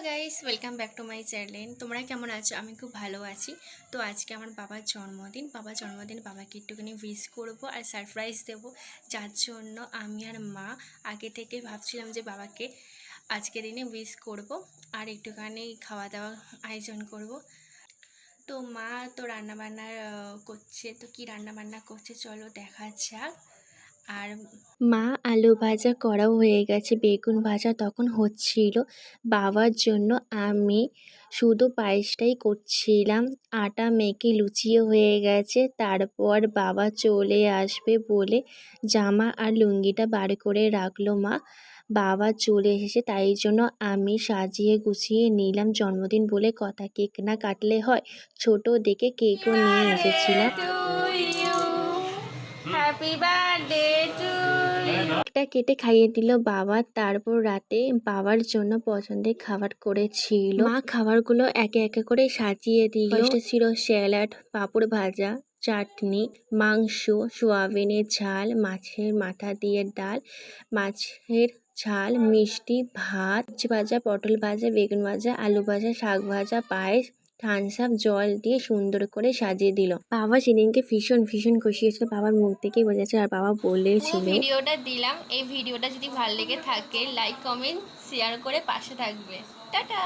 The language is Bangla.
Guys, welcome back to my channel. তোমরা কেমন আছো? আমি খুব ভালো আছি। তো আজকে আমার বাবার জন্মদিন। বাবাকে একটুখানি উইশ করব আর সারপ্রাইজ দেব, যার জন্য আমি আর মা আগে থেকে ভাবছিলাম যে বাবাকে আজকে দিনে উইশ করব আর একটুখানি খাওয়া দাওয়া আয়োজন করব। তো মা তো রান্নাবান্না করছে। তো কি রান্নাবান্না করছে চলো দেখা যাক। আর মা আলু ভাজা করাও হয়ে গেছে, বেগুন ভাজা তখন হচ্ছিল। বাবার জন্য আমি শুধু পায়েসটাই করছিলাম, আটা মেখে লুচিও হয়ে গেছে। তারপর বাবা চলে আসবে বলে জামা আর লুঙ্গিটা বার করে রাখলো মা। বাবা চলে এসেছে, তাই জন্য আমি সাজিয়ে গুছিয়ে নিলাম। জন্মদিন বলে কথা, কেক না কাটলে হয়? ছোট দেখে কেকও নিয়ে এসেছিলাম। Happy birthday to you. কেকটা কেটে খাইয়ে দিল বাবা। তারপর রাতে বাবার জন্য পছন্দের খাবার করেছিল মা। খাবারগুলো একে একে করে সাজিয়ে দিল। ফার্স্টে ছিল স্যালাড, পাঁপড় ভাজা, চাটনি, মাংস, সোয়াবিনের ঝাল, মাছের মাথা দিয়ে ডাল, মাছের ঝাল, মিষ্টি, ভাত ভাজা, পটল ভাজা, বেগুন ভাজা, আলু ভাজা, শাক ভাজা, পায়েস, থামস আপ, জল দিয়ে সুন্দর করে সাজিয়ে দিল। বাবা সেদিনকে ভীষণ ভীষণ খুশি হয়েছিল, বাবার মুখ থেকেই বোঝাচ্ছে। আর বাবা বলেছিল, ভিডিওটা দিলাম, এই ভিডিওটা যদি ভালো লেগে থাকে লাইক কমেন্ট শেয়ার করে পাশে থাকবে। টাটা।